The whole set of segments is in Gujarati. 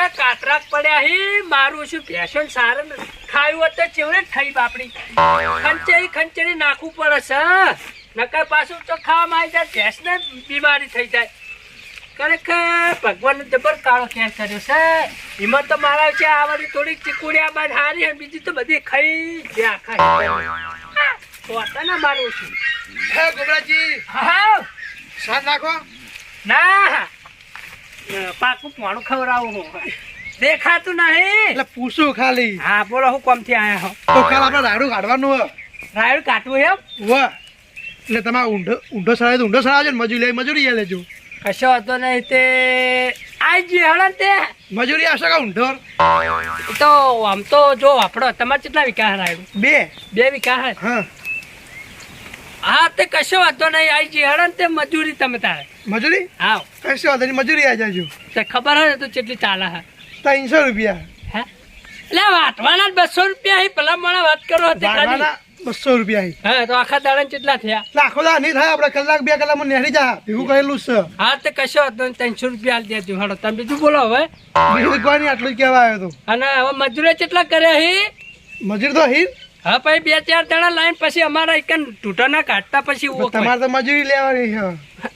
મારા કાતરાક પડ્યા હી મારું શું ફેશન સારું ખાયું હોત તો ચેવડે ખાઈ બાપડી ખંચેરી નાખવું પડે છે નકર પાછું તો ખાવામાં આવી જાય ભેંસને બીમારી થઈ જાય ખરેખર ભગવાન જબર કાળો કેર કર્યો છે હિંમત તો મારા છે આવડી થોડીક ચીકુડિયા બાદ હારી બીજી તો બધી ખાઈ જ્યાં ખાઈ પોતાના મારું છું હે ગોબરાજી હા સાથ નાખો ના પાકું પાણું ખવડાવું દેખાતું નહીં એટલે પૂછું ખાલી હા બોલો હું કોમથી આયા હો તો કાલ આપણે રાયડું કાઢવાનું હે રાયડું કાઢવું એમ વાહ એટલે તમારે ઊંધો સરાય તો ઊંધો સરાવજો ને મજૂરી લેજો કશો હતો નહીં તે આઈ જી હળન તે મજૂરી આવશે કે ઊંધો તો આમ તો જો આપણો તમારે કેટલા વીઘા રાયડું બે વીઘા હે હા હા તે કશો વાંધો નહીં આઈ જી હળન તે મજૂરી તમે તારે મજૂરી હા કશો વાંધો નહીં મજૂરી આવી જાજો તે ખબર હે તો કેટલી ચાલે હે 300 રૂપિયા હે એટલે વાટવાના 200 રૂપિયા હી ભલા મને વાત કરો હતી ખાલી 200 રૂપિયા હા તો આખા દાડા કેટલા થયા લાખો દા નહીં થાય આપણે કલાક 2 કલાકમાં નેહરી જા ભેગું કરેલું છે હા તે કશો વાંધો નહીં 300 રૂપિયા આલી દેજો હાલો તમે બીજું બોલો હવે બીજું કોઈ નહીં આટલું જ કહેવા આવ્યો તો અને હવે મજૂરી કેટલા કર્યા હી મજૂર તો હી હા ભાઈ 2-4 જણા લાઈન પછી અમારા એક ટૂટાના કાઢતા પછી તમારે તો મજૂરી લેવાની છે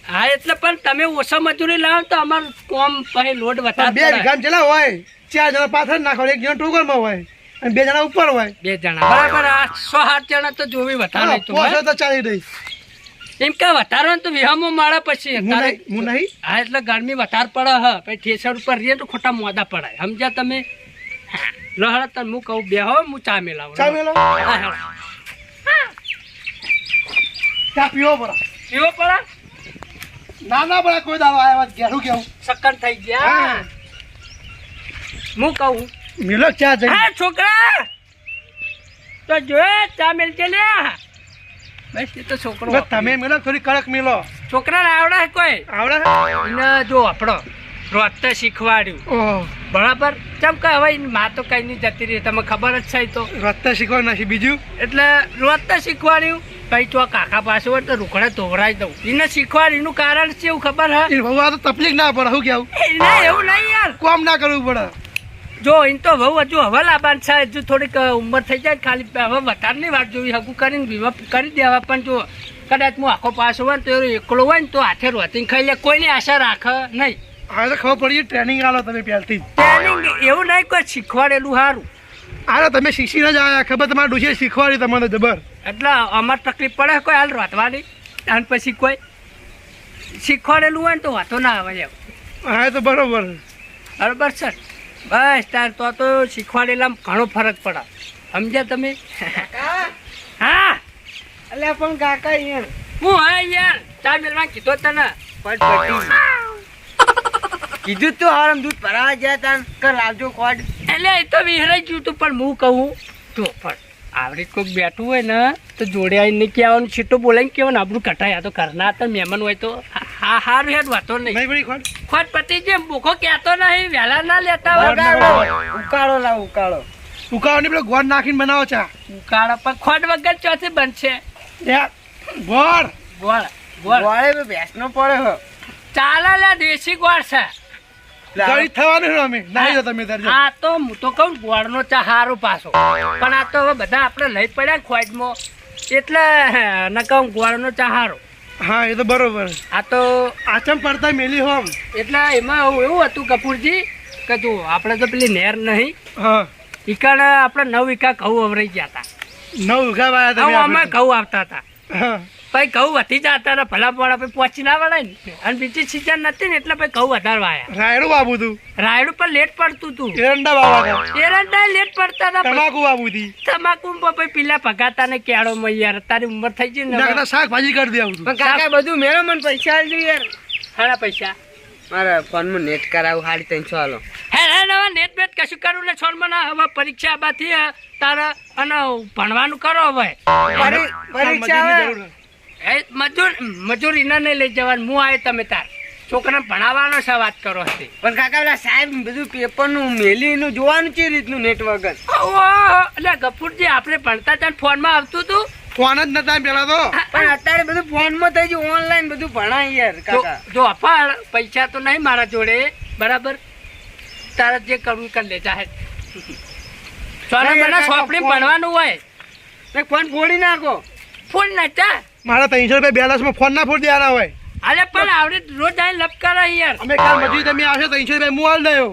હા એટલે પણ તમે ઓછા મજૂરી લાવો તો અમારું કોમ પછી લોડ વધારે 2 વીઘા ચલા હોય 4 જણા પાછળ નાખો 1 જણા ટોકરમાં હોય અને 2 જણા ઉપર હોય 2 જણા બરાબર 6-7 જણા તો જોવી વધારે તો પોસો તો ચાલી રહી એમ કે વધારે તો વિહામો માળા પછી હું નહીં હા એટલે ગરમી વધારે પડે હ પછી ઠેસર ઉપર રહીએ તો ખોટા મોદા પડાય સમજ્યા તમે લહળ તને હું કહું બેહો હું ચા મેલાવું ચા મેલો ચા પીવો પડા પીવો પડા ના પડા કોઈ દાડો આવ્યા ઘેરું કેવું સક્કર થઈ ગયા હું કહું મેલો ચા જઈ હા છોકરા તો જો ચા મેલજે લે બસ એ તો છોકરો તમે મેલો થોડી કડક મેલો છોકરાને આવડે કોઈ આવડે એને જો આપણો રોત શીખવાડ્યું ઓહ બરાબર કેમ કે હવે માં તો કઈ નહીં જતી રહી તમે ખબર જ છે તો રસ્તા શીખવા નથી બીજું એટલે રોત શીખવાડ્યું કઈ તો કાકા પાસે હોય તો રૂખડે તોવરાઈ દઉં એને શીખવાડ્યું કારણ છે એવું ખબર હે એ બહુ આ તો તકલીફ ના પડે શું કેવું ના એવું નહીં યાર કોમ ના કરવું પડે જો એને તો બહુ હજુ હવે લાબાન છે હજુ થોડીક ઉંમર થઈ જાય ખાલી હવે વધારની વાત જોવી હગું કરીને વિવાહ કરી દેવા પણ જો કદાચ હું આખો પાસ હોય ને તો એકલો હોય ને તો હાથે રોતી ખાઈ લે કોઈની આશા રાખે નહીં હવે તો ખબર પડી ટ્રેનિંગ આલો તમે પહેલથી ટ્રેનિંગ એવું નહીં કોઈ શીખવાડેલું સારું અરે તમે શીખીને જ આવ્યા ખબર તમારા ડોશીએ શીખવાડી તમને જબર એટલે અમારે તકલીફ પડે કોઈ હાલ રોતવાની અને પછી કોઈ શીખવાડેલું હોય ને તો વાતો ના આવે એમ હા તો બરોબર બરોબર છે બસ તાર તો શીખવાડેલા ઘણો ફરક પડે સમજ્યા તમે હા એટલે પણ કાકા યાર હું હા યાર ચા મેળવા કીધો તને કીધું તું હારમ દૂધ ભરાવા ગયા તા કર લાવજો ખોડ એટલે એ તો વિહરાઈ ગયું તું પણ હું કહું તો પણ આવડી કોઈક બેઠું હોય ને તો જોડે આવીને કહેવાનું છીટો બોલાવીને કહેવાનું આપણું કટાયા તો ઘરના હતા મહેમાન હોય તો હા હારું હેડ વાતો નહીં નહીં પડી ખોટ ખોટ પતિ જેમ ભૂખો કહેતો નહીં વહેલા ના લેતા ઉકાળો લાવ ઉકાળો ઉકાળવાની પેલો ગોળ નાખીને બનાવો ચા ઉકાળો પણ ખોટ વગર ચોથી બનશે ગોળ ગોળ ગોળ ગોળે ભેંસ નો પડે હો ચાલે લે દેશી ગોળ છે ગળી થવાનું છે અમે નહીં જો તમે તાર આ તો હું તો કહું ગોળનો ચા હારો પાછો પણ આ તો હવે બધા આપણે લઈ પડ્યા ખોજમાં એટલે ન કહું ગોળનો ચા હારો હા એ તો બરોબર આ તો આચમ પડતા મેલી હોમ એટલે એમાં એવું હતું કપૂરજી કે જો આપણે તો પેલી નહેર નહીં હા ઈકણ આપણે 9 વીઘા ઘઉં અવરાઈ ગયા હતા 9 વીઘા વાયા તમે અમે ઘઉં આવતા હતા હા પછી ઘઉં વધી જતા હતા ભલા પોળા પછી પહોંચી ના વળાય ને અને બીજી સિઝન નથી ને એટલે પછી ઘઉં વધારે વાયા રાયડું વાવું તું રાયડું પણ લેટ પડતું હતું એરંડા વાવા એરંડા લેટ પડતા હતા તમાકુ વાવું હતી તમાકુ પછી પીલા ભગાતા ને કેળો માં યાર તારી ઉંમર થઈ ગઈ ને ના શાકભાજી કરી દે આવું પણ કાકા બધું મેળો મને પૈસા આલજો યાર હારા પૈસા મારા ફોનમાં નેટ કરાવું 350 આલો હે નવા નેટ બેટ કશું કરવું ને છોડ મને હવે પરીક્ષા બાથી તારા અને ભણવાનું કરો હવે પરીક્ષા એ મજૂરી ના નહીં લઈ જવાનું હું આવે તમે તાર છોકરાને ભણાવવાનો છે વાત કરો હતી પણ કાકા પેલા સાહેબ બધું પેપર નું મેલી નું જોવાનું છે રીતનું નેટ વગર એટલે ગફુરજી આપણે ભણતા ત્યાં ફોન માં આવતું હતું ફોન જ નતા પેલા તો પણ અત્યારે બધું ફોન માં થઈ ગયું ઓનલાઈન બધું ભણાય યાર કાકા જો અપાડ પૈસા તો નહીં મારા જોડે બરાબર તારે જે કરવું કરી લે જાહેર સોને મને સોપડી ભણવાનું હોય તે ફોન ફોડી નાખો. ફોન નતા મારા 300 રૂપિયા બેલેન્સમાં ફોન ના ફોડ દેવાના હોય. અરે પણ આવડે રોજ આવીને લપ કરે યાર. અમે કાલ મજૂરી તમે આવશો 300 રૂપિયા હું હાલ દયો.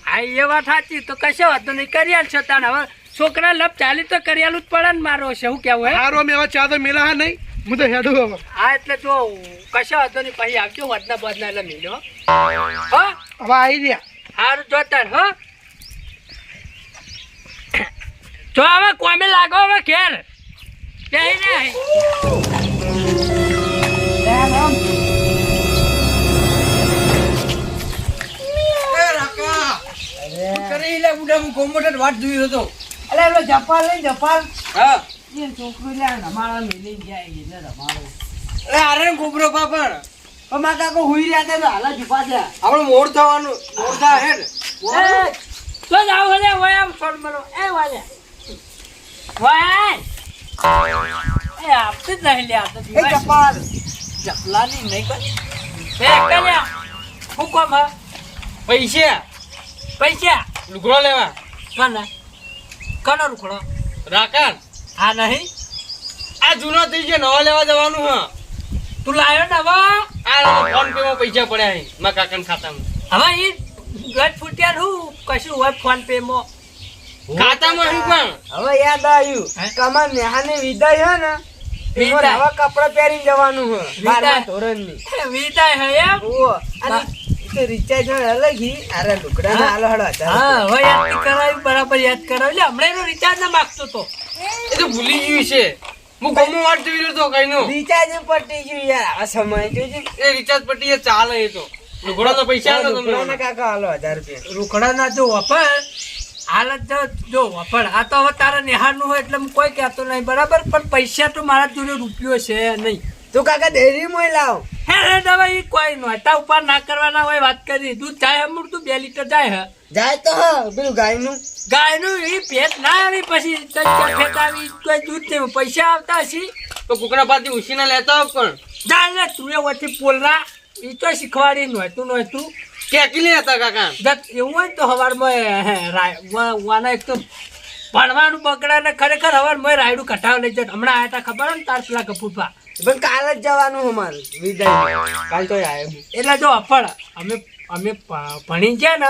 હા એ વાત સાચી તો કશો વાંધો નહીં કરી આલશો તાને. હવે છોકરા લપ ચાલી તો કરી આલું જ પડે ને મારો છે શું કેવું હે હારો અમે હવે ચા તો મેલા હા નહીં હું તો હેડું હવે. હા એટલે જો કશો વાંધો નહીં પછી આવજો વધના બધના એટલે મિલો હો હવે આવી ગયા. સારું જોતા હો જો હવે કોમે લાગો હવે ઘેર બેહીને કરી લે બુડા હું કોમ્પ્યુટર વાટ જોઈ હતો. અલે એલો જપાલ લઈ જપાલ હા એ છોકરો લે અમારા મેલી જાય એટલે તમારો અરે આરે ગોબરો પાપડ પણ મારા કાકો હુઈ રહ્યા હતા તો હાલા જુપા છે આપણે મોડ થવાનું મોડ થા હે ને. તો જાવ હલે ઓય આમ છોડ મરો એ વાલે વાય એ આપતે જ નહીં લે આ તો એ જપાલ જપલાની નહીં કોઈ એ કલ્યા હું કોમ હા પૈસા પૈસા લુગડો લેવા કના કનો રૂખડો રાકાન આ નહીં આ જૂનો થઈ ગયો નવો લેવા જવાનું હ. તું લાયો ને હવે આ ફોન પે માં પૈસા પડ્યા હે મારા કાકાના ખાતામાં. હવે એ ગટ ફૂટ્યા હું કશું હોય ફોન પે માં ખાતામાં હું પણ હવે યાદ આવ્યું કમર નેહાને વિદાય હે ને વિદાય. હવે કપડા પહેરીને જવાનું હે વિદાય. 12મા ધોરણની. વિદાય હે એમ ઓહો. અને તે રિચાર્જ અલગ હી અરે લુકડા ના હાલો હડો હા હવે યાદ કરાવ્યું બરાબર યાદ કરાવ્યું હમણાં એનો રિચાર્જ ના માગતો તો એ તો ભૂલી ગયું છે. હું ગમો વાટ જોઈ રહ્યો તો કઈ નો રિચાર્જ પટી ગયું યાર આ સમય જોજે એ રિચાર્જ પટ્ટી એ ચાલે એ તો લુગડો તો પૈસા આલો લુગડાના તમને. કાકા હાલો 1000 રૂપિયા રૂખડા ના જો વપર હાલત જો વપર આ તો હવે તારા નિહાળનું હોય એટલે હું કોઈ કહેતો નહીં બરાબર પણ પૈસા તો મારા જોડે રૂપિયો છે નહીં તું કાકા ડેરી મોય લાવ હે દવા કોઈ નોટા ઉપર ના કરવાના હોય વાત કરી દૂધ જાય અમૂળ તું 2 લીટર જાય હે જાય તો હા પેલું ગાયનું ગાયનું એ ભેટ ના આવી પછી ભેટ આવી કોઈ દૂધ નહીં પૈસા આવતા હશે તો કુકડા પાતી ઉછીના લેતા આવ પણ જાય ને તું એ વચ્ચે પોલરા એ તો શીખવાડી નહોતું કેકી લે હતા કાકા. જત એવું હોય તો હવારમાં વાના એક તો ભણવાનું બગડા ને ખરેખર હવારમાં રાયડું કટાવ લઈ જત હમણાં આયા તા ખબર ને તાર પેલા કપૂરપા પણ કાલ જ જવાનું અમારું વિદાય કાલ તો આવ્યો એટલે જો અફળ અમે ભણી ગયા ને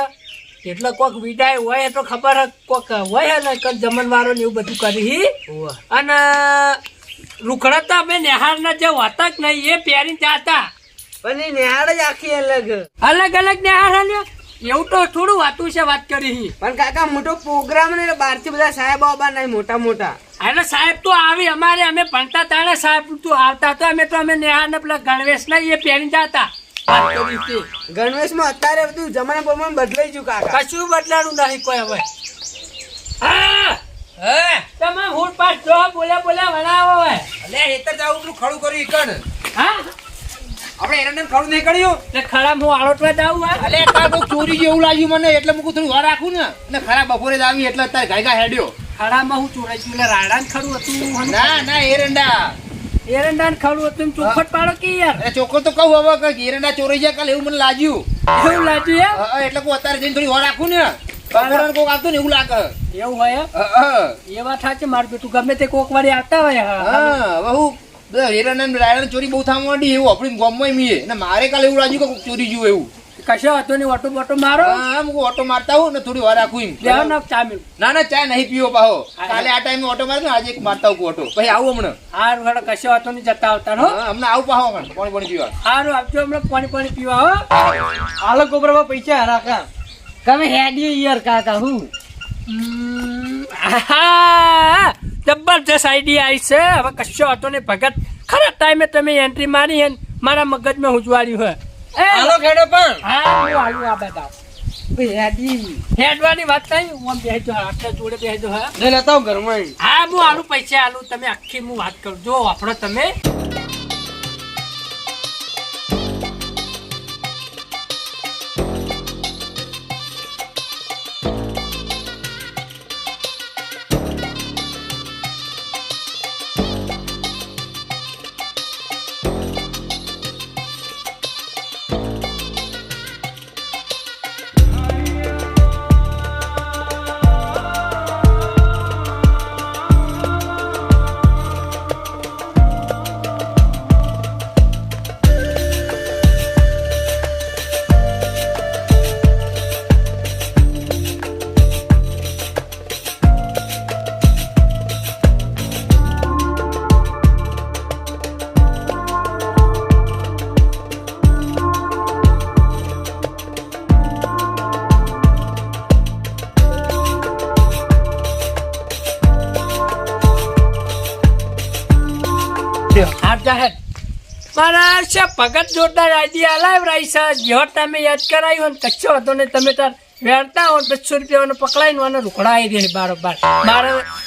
એટલે કોક વિદાય હોય તો ખબર હે કોક હોય ને કઈ જમણવારો ને એવું બધું કરી અને રૂખડા તો અમે નિહાળના જે હતા જ નહીં એ પહેરીને જાતા પણ એ નિહાળ જ આખી અલગ અલગ અલગ નિહાળ હાલ્યો એવું તો થોડું વાતું છે વાત કરી પણ કાકા મોટો પ્રોગ્રામ ને બહારથી બધા સાહેબ બાબા નહીં મોટા મોટા એટલે સાહેબ તો આવી અમારે અમે ભણતા તાણે સાહેબ તું આવતા તો અમે નિહાળ ને પેલા ગણવેશ ના એ પહેરીને જાતા વાત કરી હતી. ગણવેશમાં અત્યારે બધું જમાના પ્રમાણે બદલાઈ ગયું કાકા કશું બદલાનું નહીં કોઈ હવે તમે હું પાસ જો બોલ્યા વણાવો હોય અલે હેતર જાવું પેલું ખડું કર્યું ઈકણ. હા આપણે એરંડા ખડું નહીં કર્યું. એટલે ખરાબ હું આળોટવા જાઉં હોય અલે કાં તો ચોરી જેવું લાગ્યું મને એટલે હું થોડું વાર રાખું ને ખરા બપોરે જ આવી એટલે અત્યારે ગાયગા હેડ્યો. ખરામાં હું ચોરાઈ છું એટલે રાડા ખડું હતું ના એરંડા એરંડા ખડું હતું એમ ચોખટ પાડો કે યાર એ ચોખ્ખો તો કહું હવે કે એરંડા ચોરાઈ જાય કાલે એવું મને લાગ્યું. એવું લાગ્યું એમ એટલે હું અત્યારે જઈને થોડી વાર રાખું ને બપોરે કોક આવતું ને એવું લાગે. એવું હોય એ વાત સાચી મારું બેટું ગમે તે કોક વાળી આવતા હોય હવે હું એરંડા રાયડા ચોરી બહુ થવા માંડી એવું આપણી ગામમાં મીએ ને મારે કાલે એવું લાગ્યું કે કોક ચોરી ગયું એવું. કશો હતો ને ઓટો બોટો મારો હા હું ઓટો મારતા હોઉં ને થોડી વાર રાખું એમ. લેવો ના ચા મેળવું ના ચા નહીં પીવો પાહો કાલે આ ટાઈમે ઓટો મારતો આજે એક મારતા હોઉં ઓટો પછી આવું હમણાં. હારું હેડો કશો હતો ને જતા આવતા હો હમણાં આવું પાહો પાણી પીવા. હારું આપજો હમણાં પાણી પીવા હો હાલો કોબરામાં પૈસા રાખા તમે હેડીએ યાર કાકા હું જબરજસ્ત આઈડિયા આવી છે હવે કશો હતો ને ભગત ખરા ટાઈમે તમે એન્ટ્રી મારી હે મારા મગજમાં ઉજવાડ્યું હે હાલો ખેડો પણ હા હું આવ્યું આ બધા હેડવાની વાત થઈ હું બેસજો આટલા જોડે બેસજો હા લઈ લેતા હું ઘરમાં. હા હું આલું પૈસા આલું તમે આખી હું વાત કરું જો વાપરો તમે હાર જાહેર મારા છે ભગત જોરદાર આઈડિયા લાવરાઈ છે જેવો તમે યાદ કરાયું હોય ને કશો હતો ને તમે તાર વેરતા હો 200 રૂપિયાનો પકડાઈને મને રૂકડાઈ દે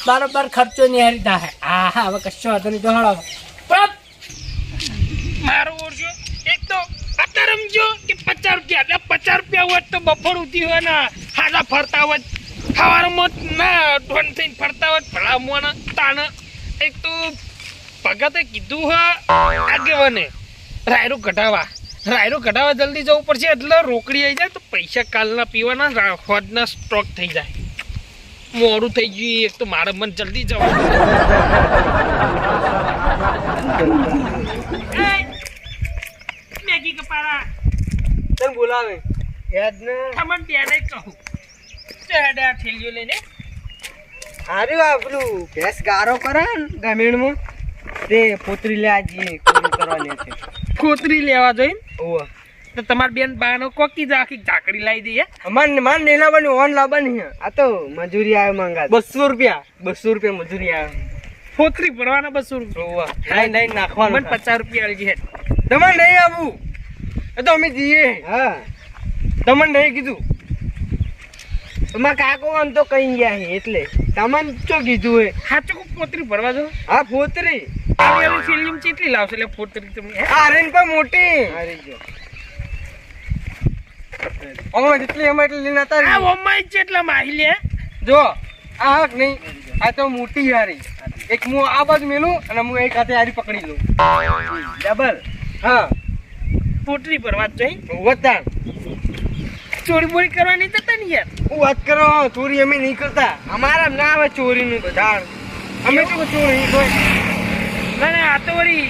બારોબાર ખર્ચો નહીં હારી થાય હા હવે કશો હતો નહીં દોડાવો પણ મારો ઓરજો એક તો અત્યારે સમજો કે 50 રૂપિયા એટલે 50 રૂપિયા હોય તો બપોર ઉઠી હોય ને હાજા ફરતા હોય સવારમાં ના ઢોન થઈને ફરતા હોય ભલા મોના તાણ એક તો ભગતે કીધું હા આગેવાને રાયરો કઢાવા જલ્દી જવું પડશે એટલે રોકડી આવી જાય તો પૈસા કાલના પીવાના હોદના સ્ટોક થઈ જાય મોડું થઈ ગયું એક તો મારે મને જલ્દી જવું મેગી કપારા તને બોલાવે યાદ ને ખમણ ત્યારે કહું ચડા થેલીઓ લઈને હારું આ પેલું ભેંસ ગારો કરે ને ગ્રામીણમાં તે પોતરી લેવા જઈએ કોરું કરવાની છે ખોતરી લેવા જોઈએ ઓવા તો તમારી બેન બાનો કોકી જ આખી ઝાકડી લાવી દઈએ માન નહીં લાવવાની ઓન લાવવાની છે આ તો મજૂરી આવે માંગા 200 રૂપિયા મજૂરી આવે ખોતરી ભરવાના 200 રૂપિયા ઓવા નહીં નાખવાનું મને 50 રૂપિયા આલજી હે તમારે નહીં આવું એ તો અમે જઈએ હા તમને નહીં કીધું તમારા કાકો આમ તો કઈ ગયા છે એટલે તમને શું કીધું હે સાચું કોઈ ખોતરી ભરવા જો હા પોતરી આવી ફિલ્મ કેટલી લાવશે એટલે ખોતરી તમે હે? આરેન પણ મોટી અમારે જેટલી અમારે એટલી લઈને હતા આ ઓમાઈ જેટલા માહી લે જો આ હક નહીં આ તો મોટી હારી એક હું આ બાજુ મેલું અને હું એક હાથે હારી પકડી લઉં ડબલ હા ખોતરી ભરવા જ જોઈએ વતાણ ચોરી બોરી કરવાની થતા ને યાર હું વાત કરો ચોરી અમે નહીં કરતા અમારા ના આવે ચોરીનું બધા અમે તો ચોરી કોઈ ના આ તો વળી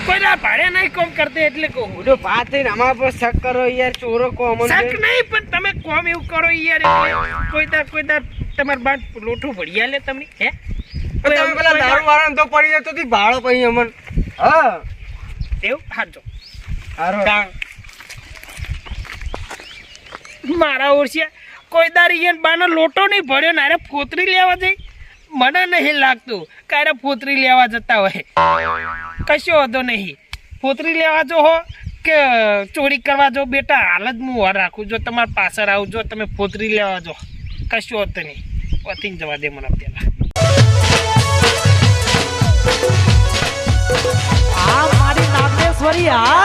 કોઈ ના ભાડે નહીં કોમ કરતે એટલે કહું બધો ભાત થઈને અમારા પર શક કરો યાર ચોરો કો અમને શક નહીં પણ તમે કોમ એવું કરો યાર એટલે કોઈ દાર તમાર બાદ લોઠું ભળિયા લે તમને હે તમે પેલા દારૂ વાળા તો પડી જતો હતી ભાડો પછી અમન હા એવું હાજો હારો મારા ઓરસિયા કોઈ દારી યાર બાનો લોટો નહીં ભર્યો ને અરે ફોતરી લેવા જઈ મને નહીં લાગતું કારે ફોતરી લેવા જતા હોય કશો વાંધો નહીં ફોતરી લેવા જો હો કે ચોરી કરવા જો બેટા હાલ જ હું વાર રાખું જો તમારા પાછળ આવું જો તમે ફોતરી લેવા જો કશો વાંધો નહીં પતીને જવા દે મને પેલા આ મારી નાગેશ્વરી આ